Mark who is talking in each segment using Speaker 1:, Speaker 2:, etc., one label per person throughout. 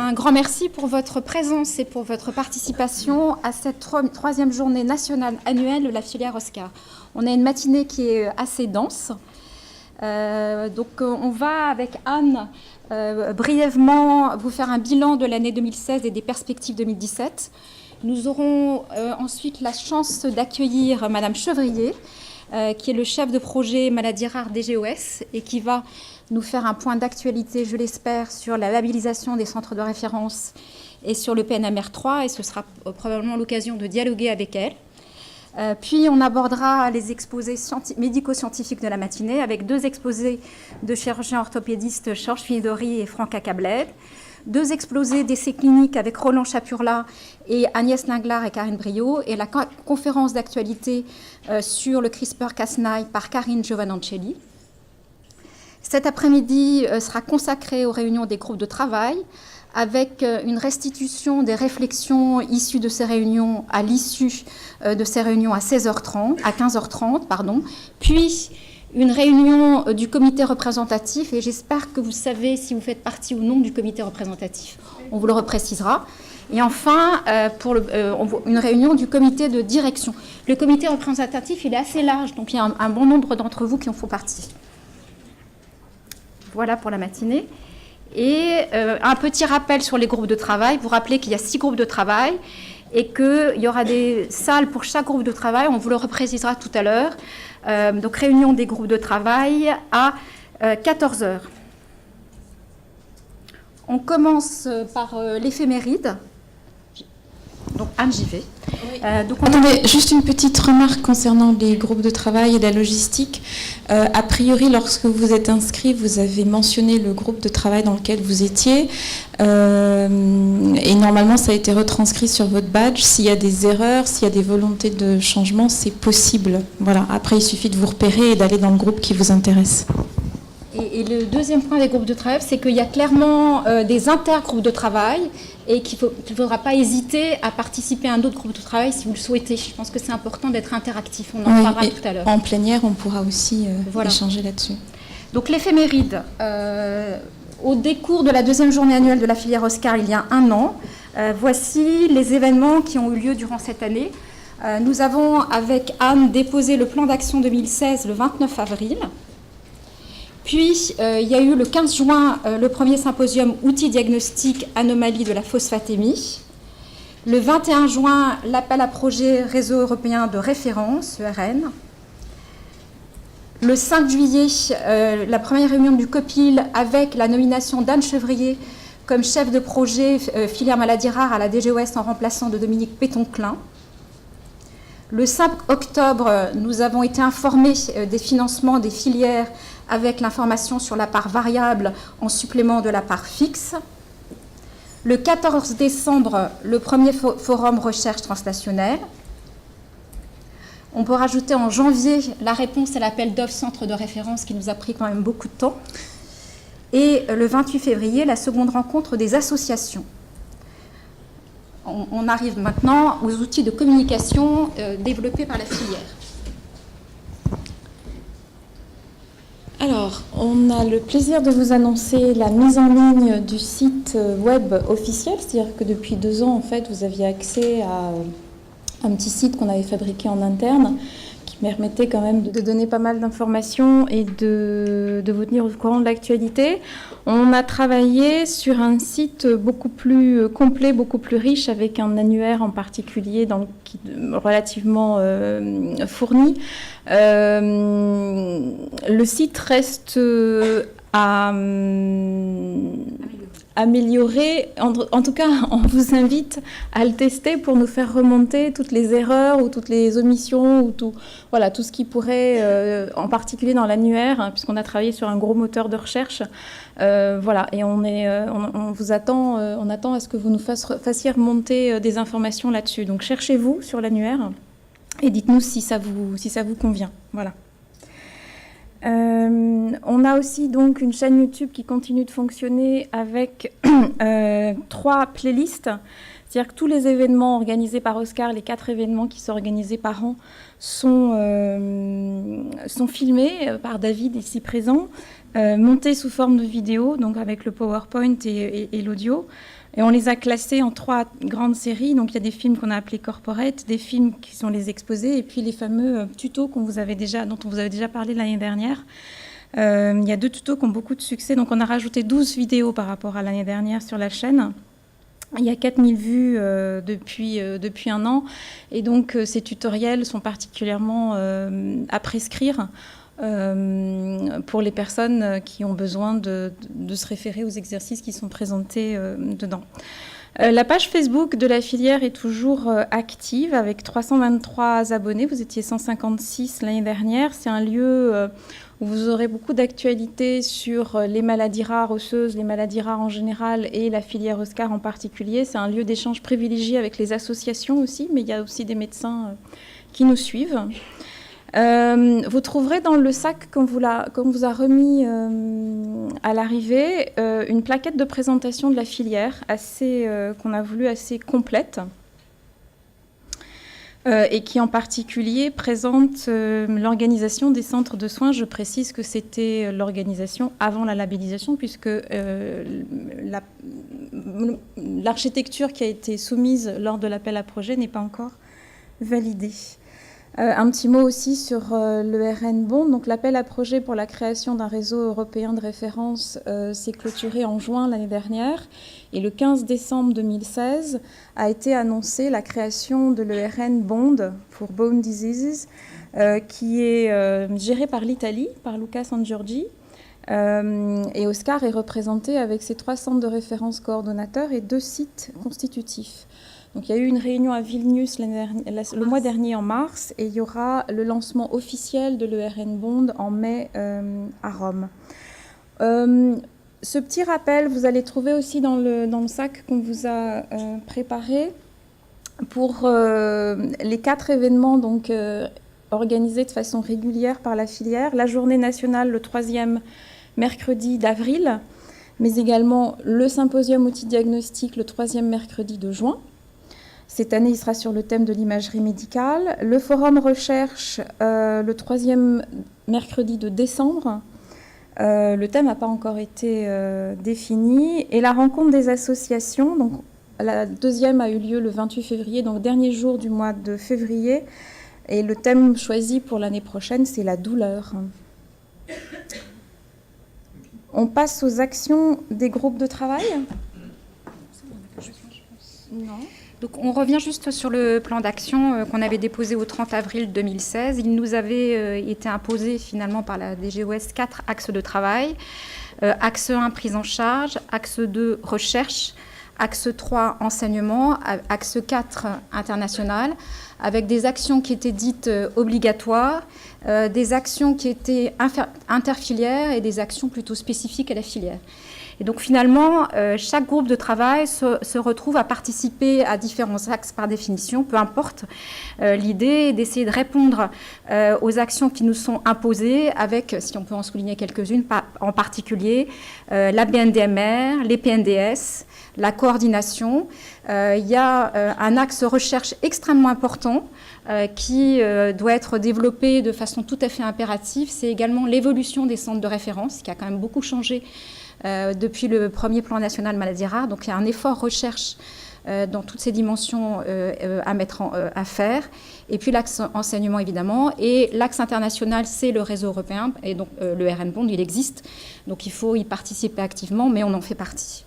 Speaker 1: Un grand merci pour votre présence et pour votre participation à cette troisième journée nationale annuelle de la filière Oscar. On a une matinée qui est assez dense. Donc on va avec Anne brièvement vous faire un bilan de l'année 2016 et des perspectives 2017. Nous aurons ensuite la chance d'accueillir Madame Chevrier, qui est le chef de projet maladies rares DGOS et qui va nous faire un point d'actualité, je l'espère, sur la labellisation des centres de référence et sur le PNMR3, et ce sera probablement l'occasion de dialoguer avec elle. Puis on abordera les exposés médico-scientifiques de la matinée avec deux exposés de chirurgiens orthopédistes Georges Finidori et Franck Acabled, deux exposés d'essais cliniques avec Roland Chapurla et Agnès Linglar et Karine Brio, et la conférence d'actualité sur le CRISPR-Cas9 par Karine Giovanancelli. Cet après-midi sera consacré aux réunions des groupes de travail, avec une restitution des réflexions issues de ces réunions à l'issue de ces réunions à 15h30, puis une réunion du comité représentatif, et j'espère que vous savez si vous faites partie ou non du comité représentatif. On vous le reprécisera. Et enfin, une réunion du comité de direction. Le comité représentatif, il est assez large, donc il y a un bon nombre d'entre vous qui en font partie. Voilà pour la matinée. Et un petit rappel sur les groupes de travail. Vous rappelez qu'il y a 6 groupes de travail et qu'il y aura des salles pour chaque groupe de travail. On vous le reprécisera tout à l'heure. Donc, réunion des groupes de travail à 14h. On commence par l'éphéméride. Donc, Anne, j'y vais.
Speaker 2: Oui. Attendez, juste une petite remarque concernant les groupes de travail et la logistique. A priori, lorsque vous êtes inscrit, vous avez mentionné le groupe de travail dans lequel vous étiez. Et normalement, ça a été retranscrit sur votre badge. S'il y a des erreurs, s'il y a des volontés de changement, c'est possible. Voilà. Après, il suffit de vous repérer et d'aller dans le groupe qui vous intéresse.
Speaker 1: Et le deuxième point des groupes de travail, c'est qu'il y a clairement des intergroupes de travail et qu'il ne faudra pas hésiter à participer à un autre groupe de travail si vous le souhaitez. Je pense que c'est important d'être interactif. On en parlera tout à l'heure.
Speaker 2: En plénière, on pourra aussi échanger là-dessus.
Speaker 1: Donc l'éphéméride. Au décours de la deuxième journée annuelle de la filière Oscar, il y a un an, voici les événements qui ont eu lieu durant cette année. Nous avons, avec Anne, déposé le plan d'action 2016 le 29 avril. Puis, il y a eu le 15 juin le premier symposium outils diagnostiques anomalies de la phosphatémie. Le 21 juin, l'appel à projet réseau européen de référence, ERN. Le 5 juillet, la première réunion du COPIL avec la nomination d'Anne Chevrier comme chef de projet filière maladies rares à la DGOS en remplaçant de Dominique Pétonclin. Le 5 octobre, nous avons été informés des financements des filières avec l'information sur la part variable en supplément de la part fixe. Le 14 décembre, le premier forum recherche transnationnelle. On peut rajouter en janvier la réponse à l'appel d'offres centre de référence qui nous a pris quand même beaucoup de temps. Et le 28 février, la seconde rencontre des associations. On arrive maintenant aux outils de communication développés par la filière.
Speaker 2: Alors, on a le plaisir de vous annoncer la mise en ligne du site web officiel, c'est-à-dire que depuis 2 ans, en fait, vous aviez accès à un petit site qu'on avait fabriqué en interne, qui permettait quand même de donner pas mal d'informations et de vous tenir au courant de l'actualité. On a travaillé sur un site beaucoup plus complet, beaucoup plus riche, avec un annuaire en particulier relativement fourni. Le site reste à améliorer. En tout cas, on vous invite à le tester pour nous faire remonter toutes les erreurs ou toutes les omissions ou tout ce qui pourrait, en particulier dans l'annuaire, puisqu'on a travaillé sur un gros moteur de recherche. Et on vous attend, on attend à ce que vous nous fassiez remonter des informations là-dessus. Donc cherchez-vous sur l'annuaire et dites-nous si ça vous convient. Voilà. On a aussi donc une chaîne YouTube qui continue de fonctionner avec 3 playlists. C'est-à-dire que tous les événements organisés par Oscar, les 4 événements qui sont organisés par an, sont filmés par David ici présent, montés sous forme de vidéo, donc avec le PowerPoint et l'audio. Et on les a classés en 3 grandes séries. Donc, il y a des films qu'on a appelés corporate, des films qui sont les exposés, et puis les fameux tutos dont on vous avait déjà parlé l'année dernière. Il y a 2 tutos qui ont beaucoup de succès. Donc, on a rajouté 12 vidéos par rapport à l'année dernière sur la chaîne. Il y a 4000 vues depuis un an. Et donc, ces tutoriels sont particulièrement à prescrire pour les personnes qui ont besoin de se référer aux exercices qui sont présentés dedans. La page Facebook de la filière est toujours active avec 323 abonnés. Vous étiez 156 l'année dernière. C'est un lieu où vous aurez beaucoup d'actualités sur les maladies rares osseuses, les maladies rares en général et la filière Oscar en particulier. C'est un lieu d'échange privilégié avec les associations aussi, mais il y a aussi des médecins qui nous suivent. Vous trouverez dans le sac qu'on vous a remis à l'arrivée une plaquette de présentation de la filière qu'on a voulu assez complète et qui en particulier présente l'organisation des centres de soins. Je précise que c'était l'organisation avant la labellisation puisque l'architecture qui a été soumise lors de l'appel à projet n'est pas encore validée. Un petit mot aussi sur le RN Bond. Donc, l'appel à projet pour la création d'un réseau européen de référence s'est clôturé en juin l'année dernière. Et le 15 décembre 2016 a été annoncée la création de l'ERN Bond pour Bone Diseases, qui est géré par l'Italie, par Luca Sangiorgi. Et Oscar est représenté avec ses 3 centres de référence coordonnateurs et 2 sites constitutifs. Donc, il y a eu une réunion à Vilnius le mois dernier, en mars, et il y aura le lancement officiel de l'ERN Bond en mai à Rome. Ce petit rappel, vous allez trouver aussi dans le sac qu'on vous a préparé pour les 4 événements donc, organisés de façon régulière par la filière. La journée nationale, le 3e mercredi d'avril, mais également le symposium outils diagnostiques, le 3e mercredi de juin. Cette année, il sera sur le thème de l'imagerie médicale. Le forum recherche, le 3e mercredi de décembre. Le thème n'a pas encore été défini. Et la rencontre des associations, donc la 2e a eu lieu le 28 février, donc dernier jour du mois de février. Et le thème choisi pour l'année prochaine, c'est la douleur. On passe aux actions des groupes de travail.
Speaker 1: Non. Donc, on revient juste sur le plan d'action qu'on avait déposé au 30 avril 2016. Il nous avait été imposé finalement par la DGOS 4 axes de travail. Axe 1, prise en charge. Axe 2, recherche. Axe 3, enseignement. Axe 4, international. Avec des actions qui étaient dites obligatoires, des actions qui étaient interfilières et des actions plutôt spécifiques à la filière. Et donc finalement, chaque groupe de travail se retrouve à participer à différents axes par définition, peu importe. L'idée est d'essayer de répondre aux actions qui nous sont imposées avec, si on peut en souligner quelques-unes, en particulier la BNDMR, les PNDS, la coordination. Il y a un axe recherche extrêmement important qui doit être développé de façon tout à fait impérative. C'est également l'évolution des centres de référence qui a quand même beaucoup changé depuis le premier plan national maladies rares. Donc il y a un effort recherche dans toutes ces dimensions à faire. Et puis l'axe enseignement évidemment. Et l'axe international, c'est le réseau européen. Et donc le RN Bond, il existe. Donc il faut y participer activement, mais on en fait partie.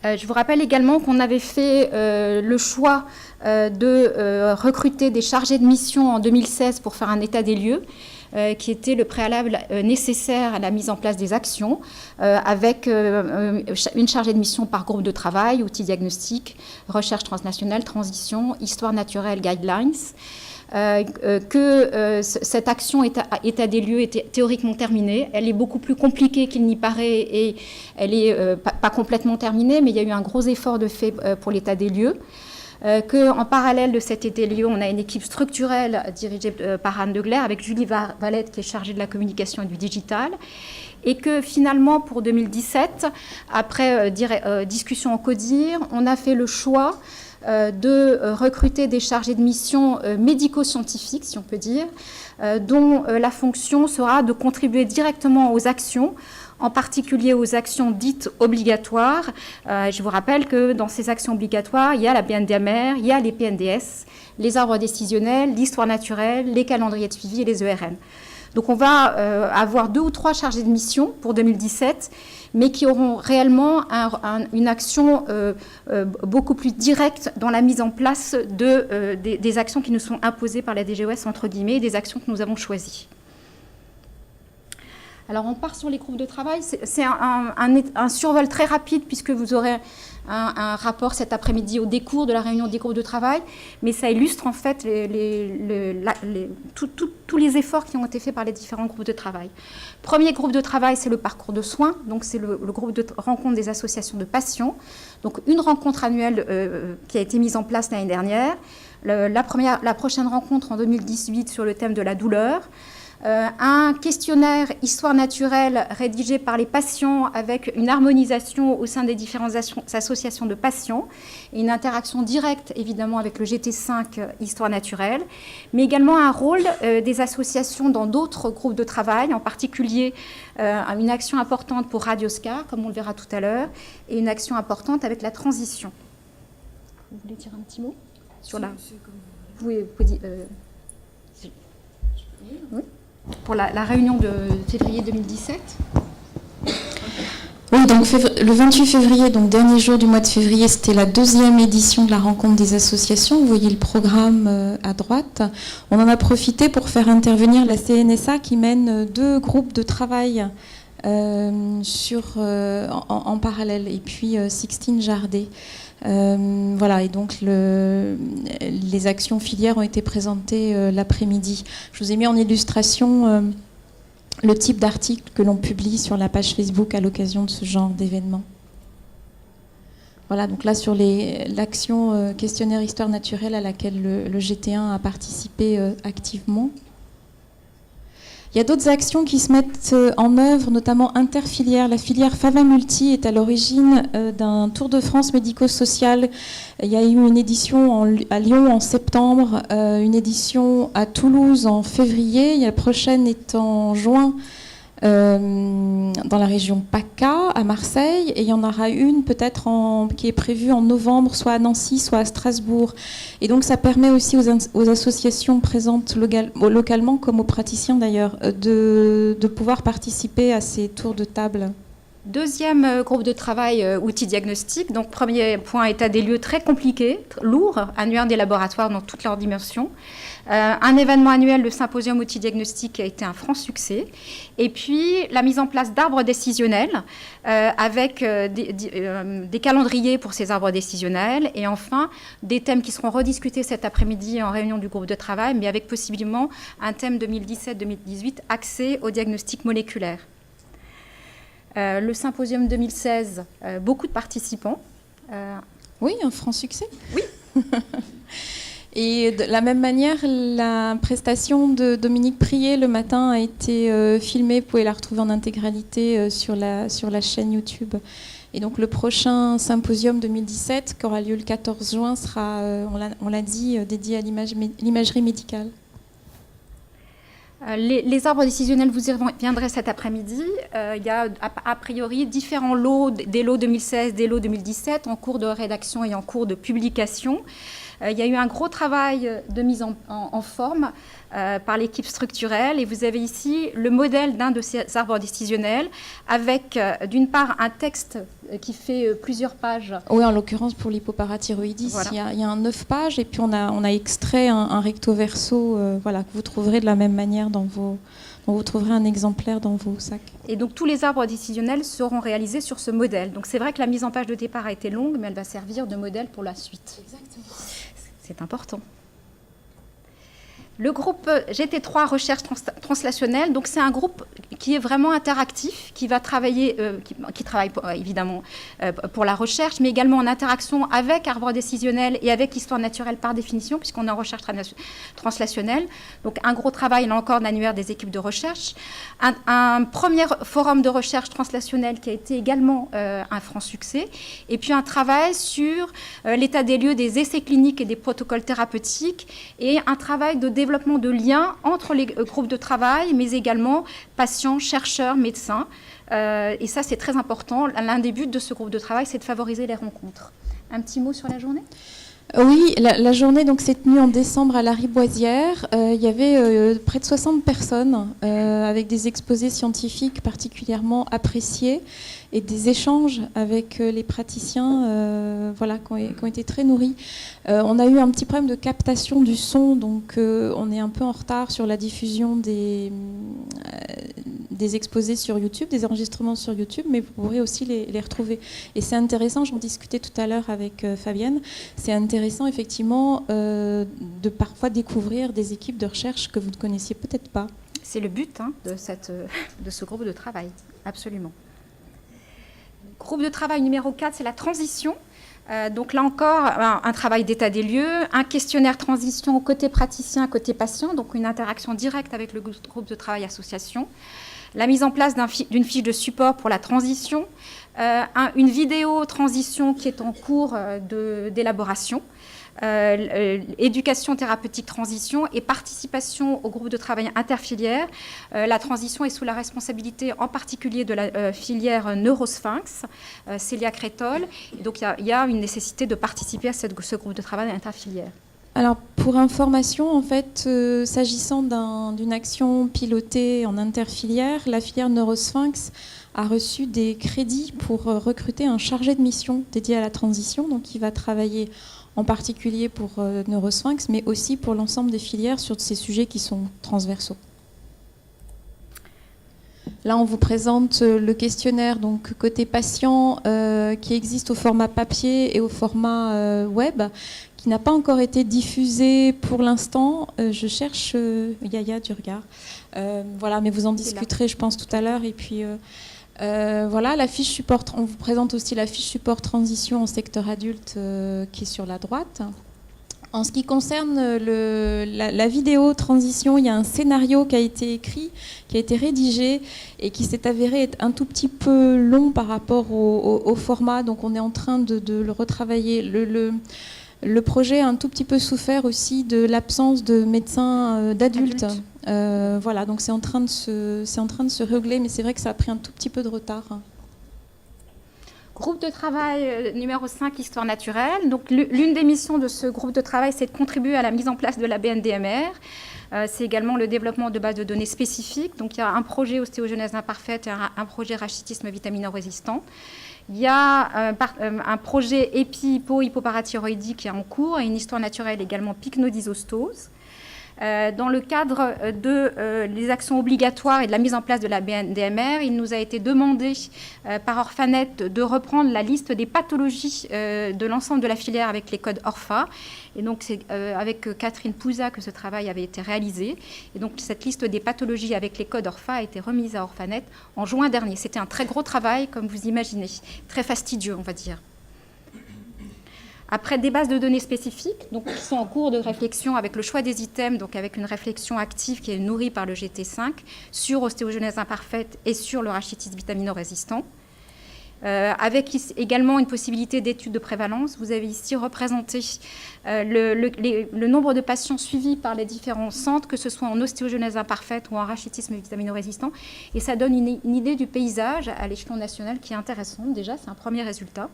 Speaker 1: Je vous rappelle également qu'on avait fait le choix de recruter des chargés de mission en 2016 pour faire un état des lieux, qui était le préalable nécessaire à la mise en place des actions, avec une chargée de mission par groupe de travail, outils diagnostiques, recherche transnationale, transition, histoire naturelle, guidelines. Cette action état des lieux est théoriquement terminée. Elle est beaucoup plus compliquée qu'il n'y paraît et elle n'est pas complètement terminée, mais il y a eu un gros effort de fait pour l'état des lieux. Qu'en parallèle de cet état des lieux, on a une équipe structurelle dirigée par Anne Degler avec Julie Valette qui est chargée de la communication et du digital. Et que finalement, pour 2017, après discussion en CODIR, on a fait le choix de recruter des chargés de mission médico-scientifiques, si on peut dire, dont la fonction sera de contribuer directement aux actions en particulier aux actions dites obligatoires. Je vous rappelle que dans ces actions obligatoires, il y a la BNDMR, il y a les PNDS, les arbres décisionnels, l'histoire naturelle, les calendriers de suivi et les ERN. Donc on va avoir 2 ou 3 chargés de mission pour 2017, mais qui auront réellement une action beaucoup plus directe dans la mise en place des actions qui nous sont imposées par la DGOS, entre guillemets, des actions que nous avons choisies. Alors on part sur les groupes de travail. C'est un survol très rapide puisque vous aurez un rapport cet après-midi au décours de la réunion des groupes de travail, mais ça illustre en fait tous les efforts qui ont été faits par les différents groupes de travail. Premier groupe de travail, c'est le parcours de soins, donc c'est le groupe de rencontre des associations de patients. Donc une rencontre annuelle qui a été mise en place l'année dernière, la prochaine rencontre en 2018 sur le thème de la douleur. Un questionnaire histoire naturelle rédigé par les patients avec une harmonisation au sein des différentes associations de patients et une interaction directe évidemment avec le GT5 histoire naturelle, mais également un rôle des associations dans d'autres groupes de travail, en particulier une action importante pour Radioscar, comme on le verra tout à l'heure, et une action importante avec la transition. Vous voulez dire un petit mot sur la... Oui, vous pouvez dire... Oui. Pour la réunion de février 2017.
Speaker 2: Oui, donc le 28 février, donc dernier jour du mois de février, c'était la 2e édition de la rencontre des associations. Vous voyez le programme à droite. On en a profité pour faire intervenir la CNSA qui mène 2 groupes de travail en parallèle, et puis Sixtine Jardet. Voilà, et donc les actions filières ont été présentées l'après-midi. Je vous ai mis en illustration le type d'article que l'on publie sur la page Facebook à l'occasion de ce genre d'événement. Voilà, donc là sur l'action questionnaire histoire naturelle à laquelle le GT1 a participé activement. Il y a d'autres actions qui se mettent en œuvre, notamment interfilières. La filière Fava Multi est à l'origine d'un Tour de France médico-social. Il y a eu une édition à Lyon en septembre, une édition à Toulouse en février. La prochaine est en juin dans la région PACA, à Marseille. Et il y en aura une peut-être qui est prévue en novembre, soit à Nancy, soit à Strasbourg. Et donc ça permet aussi aux associations présentes localement, comme aux praticiens d'ailleurs, de pouvoir participer à ces tours de table.
Speaker 1: Deuxième groupe de travail, outils diagnostiques. Donc premier point, état des lieux très compliqué, lourd, annuaire des laboratoires dans toutes leurs dimensions. Un événement annuel, le symposium outils diagnostiques, a été un franc succès. Et puis la mise en place d'arbres décisionnels avec des calendriers pour ces arbres décisionnels. Et enfin, des thèmes qui seront rediscutés cet après-midi en réunion du groupe de travail, mais avec possiblement un thème 2017-2018 axé au diagnostic moléculaire. Le symposium 2016, beaucoup de participants.
Speaker 2: Oui, un franc succès.
Speaker 1: Oui.
Speaker 2: Et de la même manière, la prestation de Dominique Prié le matin a été filmée. Vous pouvez la retrouver en intégralité sur la chaîne YouTube. Et donc le prochain symposium 2017, qui aura lieu le 14 juin, sera, on l'a dit, dédié à l'imagerie médicale.
Speaker 1: Les arbres décisionnels, vous y reviendrez cet après-midi. Il y a a priori différents lots, des lots 2016, des lots 2017, en cours de rédaction et en cours de publication. Il y a eu un gros travail de mise en forme par l'équipe structurelle. Et vous avez ici le modèle d'un de ces arbres décisionnels avec, d'une part, un texte qui fait plusieurs pages.
Speaker 2: Oui, en l'occurrence, pour l'hypoparathyroïdie, voilà. Il y a 9 pages. Et puis, on a extrait un recto-verso voilà, que vous trouverez de la même manière dont vous trouverez un exemplaire dans vos sacs.
Speaker 1: Et donc, tous les arbres décisionnels seront réalisés sur ce modèle. Donc, c'est vrai que la mise en page de départ a été longue, mais elle va servir de modèle pour la suite.
Speaker 2: Exactement.
Speaker 1: C'est important. Le groupe GT3 Recherche Translationnelle, donc c'est un groupe qui est vraiment interactif, qui va travailler, qui travaille évidemment pour la recherche, mais également en interaction avec arbres décisionnels et avec histoire naturelle par définition, puisqu'on est en recherche translationnelle. Donc un gros travail, là encore, d'annuaire des équipes de recherche. Un premier forum de recherche translationnelle qui a été également un franc succès. Et puis un travail sur l'état des lieux des essais cliniques et des protocoles thérapeutiques et un travail de développement développement de liens entre les groupes de travail, mais également patients, chercheurs, médecins. Et ça, c'est très important. L'un des buts de ce groupe de travail, c'est de favoriser les rencontres. Un petit mot sur la journée ?
Speaker 2: Oui, la journée s'est tenue en décembre à la Riboisière. Il y avait près de 60 personnes avec des exposés scientifiques particulièrement appréciés et des échanges avec les praticiens qui ont été très nourris. On a eu un petit problème de captation du son, donc on est un peu en retard sur la diffusion des exposés sur YouTube, des enregistrements sur YouTube, mais vous pourrez aussi les retrouver. Et c'est intéressant, j'en discutais tout à l'heure avec Fabienne, c'est intéressant effectivement de parfois découvrir des équipes de recherche que vous ne connaissiez peut-être pas.
Speaker 1: C'est le but de ce groupe de travail, absolument. Groupe de travail numéro 4, c'est la transition. Donc là encore, un travail d'état des lieux, un questionnaire transition côté praticien, côté patient, donc une interaction directe avec le groupe de travail association. La mise en place d'une fiche de support pour la transition, une vidéo transition qui est en cours d'élaboration, éducation thérapeutique transition et participation au groupe de travail interfilière. La transition est sous la responsabilité en particulier de la filière Neurosphinx, Célia Crétol. Et donc il y a une nécessité de participer à ce groupe de travail interfilière.
Speaker 2: Alors, pour information, en fait, s'agissant d'une action pilotée en interfilière, la filière Neurosphinx a reçu des crédits pour recruter un chargé de mission dédié à la transition, donc qui va travailler en particulier pour Neurosphinx, mais aussi pour l'ensemble des filières sur ces sujets qui sont transversaux. Là, on vous présente le questionnaire donc côté patient qui existe au format papier et au format web, qui n'a pas encore été diffusé pour l'instant. Je cherche Yaya du regard. Voilà, mais vous en discuterez, je pense, tout à l'heure. Et puis, voilà, la fiche support. On vous présente aussi la fiche support transition en secteur adulte qui est sur la droite. En ce qui concerne la vidéo transition, il y a un scénario qui a été écrit, qui a été rédigé et qui s'est avéré être un tout petit peu long par rapport au format. Donc, on est en train de le retravailler. Le projet a un tout petit peu souffert aussi de l'absence de médecins d'adultes. Voilà, donc c'est en train de se régler, mais c'est vrai que ça a pris un tout petit peu de retard.
Speaker 1: Groupe de travail numéro 5, Histoire naturelle. Donc, l'une des missions de ce groupe de travail, c'est de contribuer à la mise en place de la BNDMR. C'est également le développement de bases de données spécifiques. Donc, il y a un projet ostéogenèse imparfaite et un projet rachitisme vitamino-résistant. Il y a un projet hypoparathyroïdie qui est en cours et une histoire naturelle également pycnodysostose. Dans le cadre des actions obligatoires et de la mise en place de la BNDMR, il nous a été demandé par Orphanet de reprendre la liste des pathologies de l'ensemble de la filière avec les codes ORPHA. Et donc, c'est avec Catherine Pouza que ce travail avait été réalisé. Et donc, cette liste des pathologies avec les codes ORPHA a été remise à Orphanet en juin dernier. C'était un très gros travail, comme vous imaginez, très fastidieux, on va dire. Après, des bases de données spécifiques donc, qui sont en cours de réflexion avec le choix des items, donc avec une réflexion active qui est nourrie par le GT5 sur ostéogenèse imparfaite et sur le rachitisme vitamino-résistant. Avec également une possibilité d'étude de prévalence. Vous avez ici représenté le nombre de patients suivis par les différents centres, que ce soit en ostéogenèse imparfaite ou en rachitisme vitamino-résistant. Et ça donne une idée du paysage à l'échelon national qui est intéressant. Déjà, c'est un premier résultat.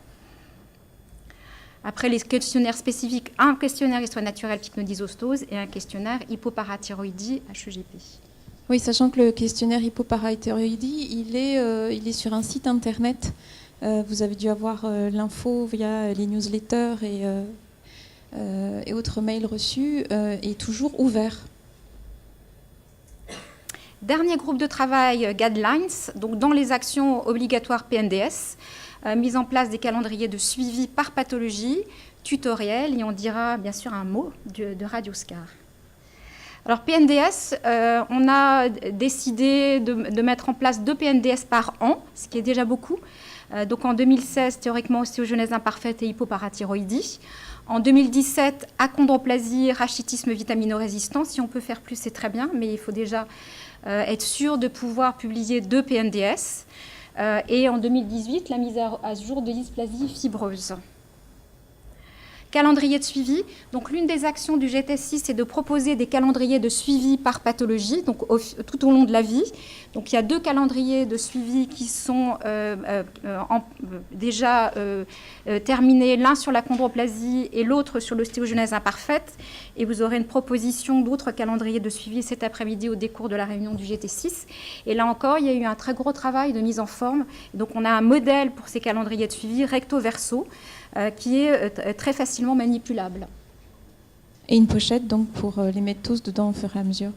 Speaker 1: Après les questionnaires spécifiques, un questionnaire histoire naturelle pycnodysostose et un questionnaire hypoparathyroïdie HEGP.
Speaker 2: Oui, sachant que le questionnaire hypoparathyroïdie, il est sur un site internet. Vous avez dû avoir l'info via les newsletters et autres mails reçus, est toujours ouvert.
Speaker 1: Dernier groupe de travail, Guidelines, donc dans les actions obligatoires PNDS, mise en place des calendriers de suivi par pathologie, tutoriel, et on dira bien sûr un mot de Radioscar. Alors PNDS, on a décidé de mettre en place 2 PNDS par an, ce qui est déjà beaucoup. Donc en 2016, théoriquement, ostéogenèse imparfaite et hypoparathyroïdie. En 2017, achondroplasie, rachitisme vitamino-résistant. Si on peut faire plus, c'est très bien, mais il faut déjà être sûr de pouvoir publier 2 PNDS. Et en 2018, la mise à jour de dysplasie fibreuse. Calendrier de suivi. Donc l'une des actions du GTS6, c'est de proposer des calendriers de suivi par pathologie, donc tout au long de la vie. Donc il y a 2 calendriers de suivi qui sont déjà terminés, l'un sur la chondroplasie et l'autre sur l'ostéogenèse imparfaite. Et vous aurez une proposition d'autres calendriers de suivi cet après-midi au décours de la réunion du GT6. Et là encore, il y a eu un très gros travail de mise en forme. Donc on a un modèle pour ces calendriers de suivi recto-verso qui est très facilement manipulable.
Speaker 2: Et une pochette donc pour les mettre tous dedans au fur et à mesure.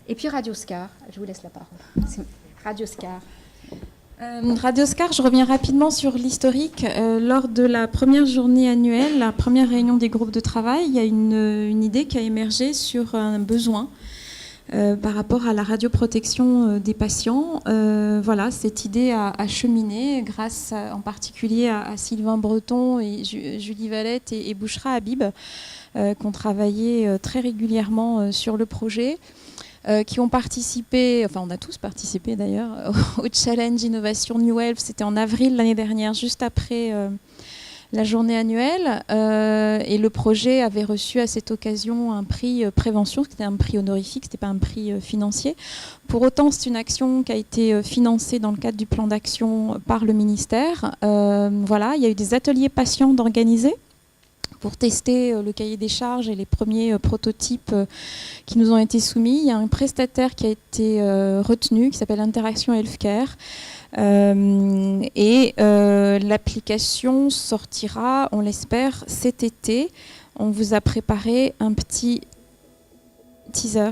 Speaker 1: Et puis Radioscar, je vous laisse la parole. C'est Radioscar.
Speaker 2: Radioscar, je reviens rapidement sur l'historique. Lors de la première journée annuelle, la première réunion des groupes de travail, il y a une idée qui a émergé sur un besoin par rapport à la radioprotection des patients. Voilà, cette idée a cheminé grâce en particulier à Sylvain Breton et Julie Valette et Bouchra Habib, qui ont travaillé très régulièrement sur le projet. Qui ont participé, enfin on a tous participé d'ailleurs, au Challenge Innovation New Health. C'était en avril l'année dernière, juste après la journée annuelle. Et le projet avait reçu à cette occasion un prix prévention, c'était un prix honorifique, ce n'était pas un prix financier. Pour autant, c'est une action qui a été financée dans le cadre du plan d'action par le ministère. Voilà, il y a eu des ateliers patients d'organiser pour tester le cahier des charges et les premiers prototypes qui nous ont été soumis. Il y a un prestataire qui a été retenu, qui s'appelle Interaction Healthcare. L'application sortira, on l'espère, cet été. On vous a préparé un petit teaser.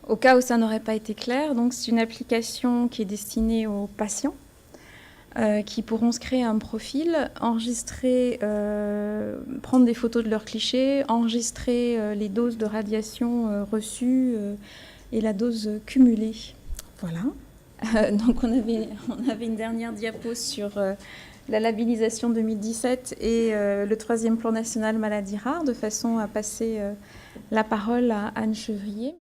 Speaker 2: Au cas où ça n'aurait pas été clair, donc c'est une application qui est destinée aux patients qui pourront se créer un profil, enregistrer, prendre des photos de leurs clichés, enregistrer les doses de radiation reçues et la dose cumulée. Voilà. Donc on avait une dernière diapo sur la labellisation 2017 et le 3e plan national maladies rares, de façon à passer la parole à Anne Chevrier.